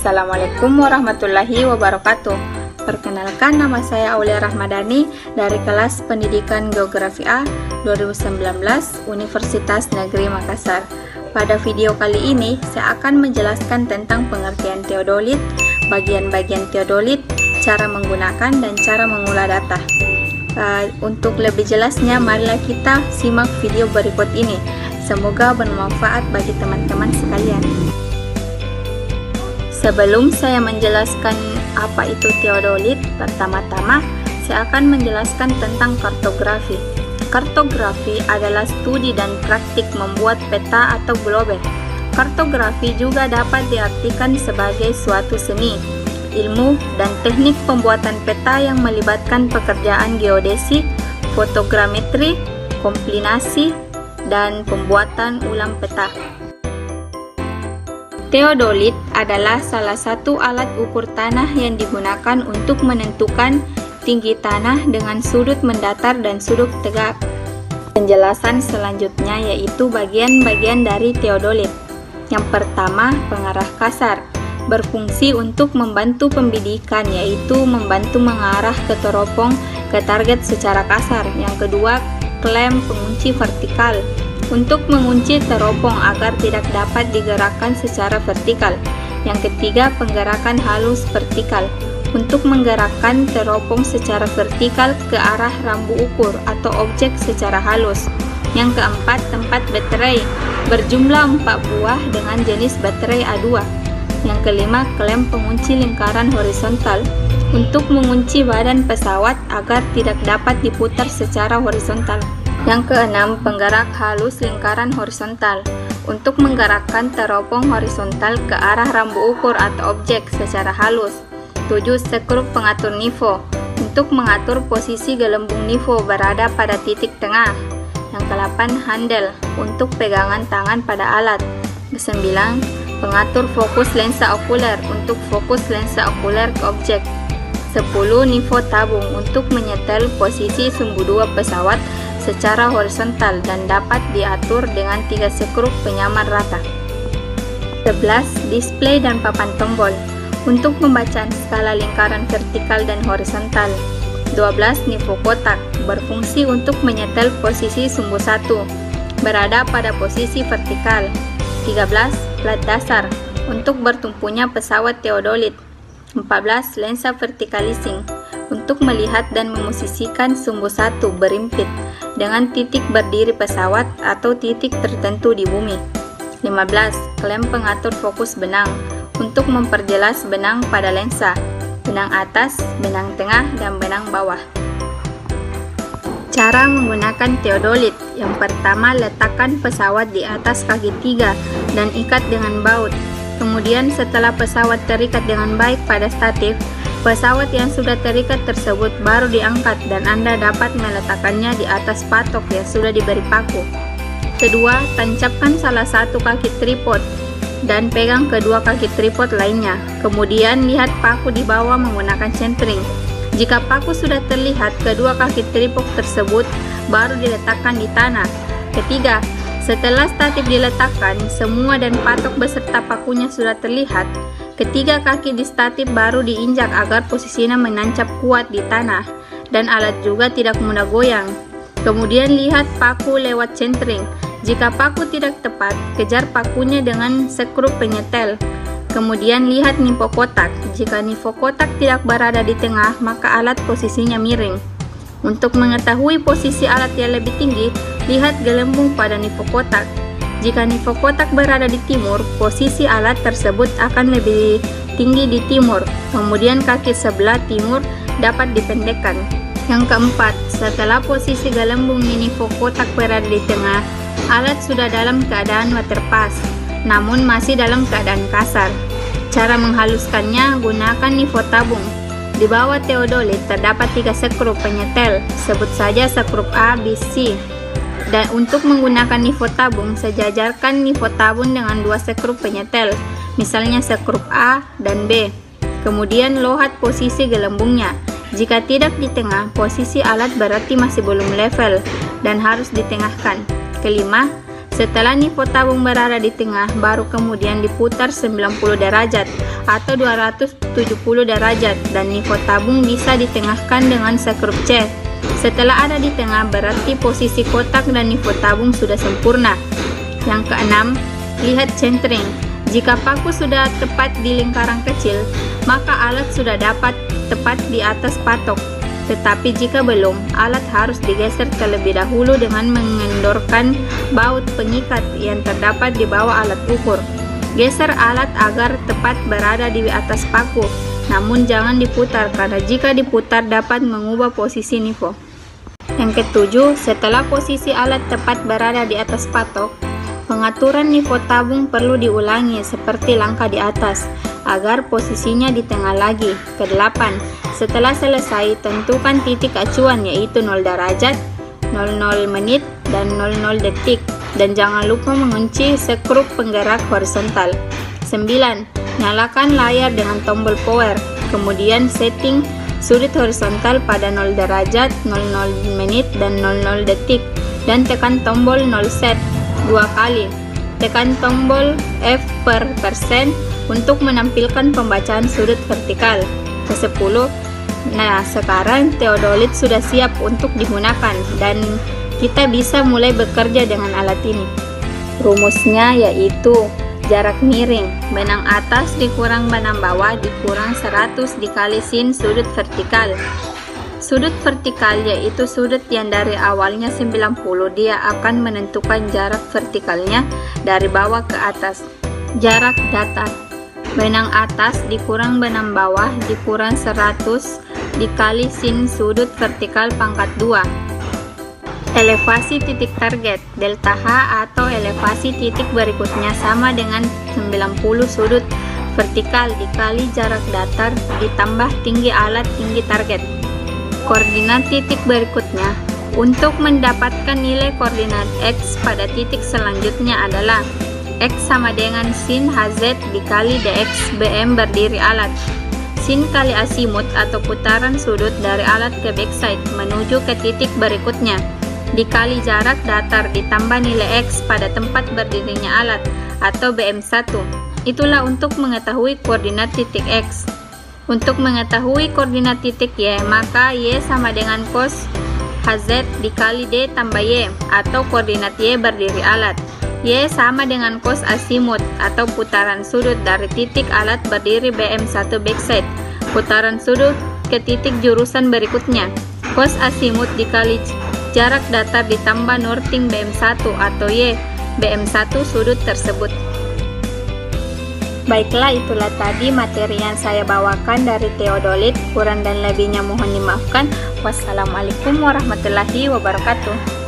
Assalamualaikum warahmatullahi wabarakatuh. Perkenalkan, nama saya Aulia Rahmadani dari kelas Pendidikan Geografi A 2019 Universitas Negeri Makassar. Pada video kali ini, saya akan menjelaskan tentang pengertian teodolit, bagian-bagian teodolit, cara menggunakan dan cara mengolah data. Untuk lebih jelasnya, marilah kita simak video berikut ini. Semoga bermanfaat bagi teman-teman sekalian. Sebelum saya menjelaskan apa itu teodolit, pertama-tama saya akan menjelaskan tentang kartografi. Kartografi adalah studi dan praktik membuat peta atau globe. Kartografi juga dapat diartikan sebagai suatu seni, ilmu, dan teknik pembuatan peta yang melibatkan pekerjaan geodesi, fotogrametri, kompilasi, dan pembuatan ulang peta. Teodolit adalah salah satu alat ukur tanah yang digunakan untuk menentukan tinggi tanah dengan sudut mendatar dan sudut tegak. Penjelasan selanjutnya yaitu bagian-bagian dari teodolit. Yang pertama, pengarah kasar, berfungsi untuk membantu pembidikan, yaitu membantu mengarah ke teropong ke target secara kasar. Yang kedua, klem pengunci vertikal, untuk mengunci teropong agar tidak dapat digerakkan secara vertikal. Yang ketiga, penggerakan halus vertikal, untuk menggerakkan teropong secara vertikal ke arah rambu ukur atau objek secara halus. Yang keempat, tempat baterai, berjumlah 4 buah dengan jenis baterai A2. Yang kelima, klem pengunci lingkaran horizontal, untuk mengunci badan pesawat agar tidak dapat diputar secara horizontal. Yang keenam, penggerak halus lingkaran horizontal, untuk menggerakkan teropong horizontal ke arah rambu ukur atau objek secara halus. 7. Skrup pengatur nifo, untuk mengatur posisi gelembung nifo berada pada titik tengah. Yang ke-8, handle, untuk pegangan tangan pada alat. Ke-9, pengatur fokus lensa okuler, untuk fokus lensa okuler ke objek. 10. Nifo tabung, untuk menyetel posisi sumbu 2 pesawat secara horizontal dan dapat diatur dengan 3 skrup penyamar rata. 11. Display dan papan tombol, untuk pembacaan skala lingkaran vertikal dan horizontal. 12. Nifo kotak, berfungsi untuk menyetel posisi sumbu 1 berada pada posisi vertikal. 13. Plat dasar, untuk bertumpunya pesawat teodolit. 14. Lensa vertikalising, untuk melihat dan memosisikan sumbu 1 berimpit dengan titik berdiri pesawat atau titik tertentu di bumi. 15. Klem pengatur fokus benang, untuk memperjelas benang pada lensa, benang atas, benang tengah, dan benang bawah. Cara menggunakan teodolit. Yang pertama, letakkan pesawat di atas kaki 3 dan ikat dengan baut. Kemudian setelah pesawat terikat dengan baik pada statif, pesawat yang sudah terikat tersebut baru diangkat dan Anda dapat meletakkannya di atas patok yang sudah diberi paku. Kedua, tancapkan salah satu kaki tripod dan pegang kedua kaki tripod lainnya. Kemudian lihat paku di bawah menggunakan centering. Jika paku sudah terlihat kedua kaki tripod tersebut, baru diletakkan di tanah. Ketiga, setelah statif diletakkan semua dan patok beserta pakunya sudah terlihat, ketiga kaki di statif baru diinjak agar posisinya menancap kuat di tanah dan alat juga tidak mudah goyang. Kemudian lihat paku lewat centering. Jika paku tidak tepat, kejar pakunya dengan skrup penyetel. Kemudian lihat nifo kotak. Jika nifo kotak tidak berada di tengah, maka alat posisinya miring. Untuk mengetahui posisi alat yang lebih tinggi, lihat gelembung pada nifo kotak. Jika nifo kotak berada di timur, posisi alat tersebut akan lebih tinggi di timur. Kemudian kaki sebelah timur dapat dipendekkan. Yang keempat, setelah posisi gelembung nifo kotak berada di tengah, alat sudah dalam keadaan waterpass, namun masih dalam keadaan kasar. Cara menghaluskannya, gunakan nifo tabung. Di bawah teodolit terdapat 3 skrup penyetel, sebut saja skrup A, B, C. Dan untuk menggunakan nifo tabung, sejajarkan nifo tabung dengan 2 skrup penyetel, misalnya skrup A dan B. Kemudian lohat posisi gelembungnya. Jika tidak di tengah, posisi alat berarti masih belum level dan harus ditengahkan. Kelima, Setelah nivotabung berada di tengah, baru kemudian diputar 90 derajat atau 270 derajat dan nivotabung bisa ditengahkan dengan skrup C. Setelah ada di tengah, berarti posisi kotak dan nivotabung sudah sempurna. Yang keenam, lihat centering. Jika paku sudah tepat di lingkaran kecil, maka alat sudah dapat tepat di atas patok. Tetapi jika belum, alat harus digeser terlebih dahulu dengan mengendorkan baut pengikat yang terdapat di bawah alat ukur. Geser alat agar tepat berada di atas paku, namun jangan diputar karena jika diputar dapat mengubah posisi nivo. Yang ketujuh, setelah posisi alat tepat berada di atas patok, pengaturan nivotabung perlu diulangi seperti langkah di atas, agar posisinya di tengah lagi. Kedelapan, setelah selesai, tentukan titik acuan yaitu 0 derajat, 00 menit, dan 00 detik. Dan jangan lupa mengunci skrup penggerak horizontal. 9. Nyalakan layar dengan tombol power, kemudian setting sudut horizontal pada 0 derajat, 00 menit, dan 00 detik, dan tekan tombol 0 set 2 kali. Tekan tombol F per persen untuk menampilkan pembacaan sudut vertikal. Ke-10, nah sekarang teodolit sudah siap untuk digunakan dan kita bisa mulai bekerja dengan alat ini. Rumusnya yaitu jarak miring, benang atas dikurang benang bawah dikurang 100 dikali sin sudut vertikal. Sudut vertikal yaitu sudut yang dari awalnya 90, dia akan menentukan jarak vertikalnya dari bawah ke atas. Jarak datar, benang atas dikurang benang bawah dikurang 100 dikali sin sudut vertikal pangkat 2. Elevasi titik target, delta H atau elevasi titik berikutnya sama dengan 90 sudut vertikal dikali jarak datar ditambah tinggi alat tinggi target. Koordinat titik berikutnya, untuk mendapatkan nilai koordinat X pada titik selanjutnya adalah X sama dengan sin HZ dikali DX BM berdiri alat. Sin kali asimut atau putaran sudut dari alat ke backside menuju ke titik berikutnya dikali jarak datar ditambah nilai X pada tempat berdirinya alat atau BM1. Itulah untuk mengetahui koordinat titik X. Untuk mengetahui koordinat titik Y, maka Y sama dengan cos HZ dikali D tambah Y atau koordinat Y berdiri alat. Y sama dengan cos asimut atau putaran sudut dari titik alat berdiri BM1 backside, putaran sudut ke titik jurusan berikutnya. Cos asimut dikali jarak datar ditambah norting BM1 atau Y BM1 sudut tersebut. Baiklah, itulah tadi materi yang saya bawakan dari teodolit. Kurang dan lebihnya mohon dimaafkan. Wassalamualaikum warahmatullahi wabarakatuh.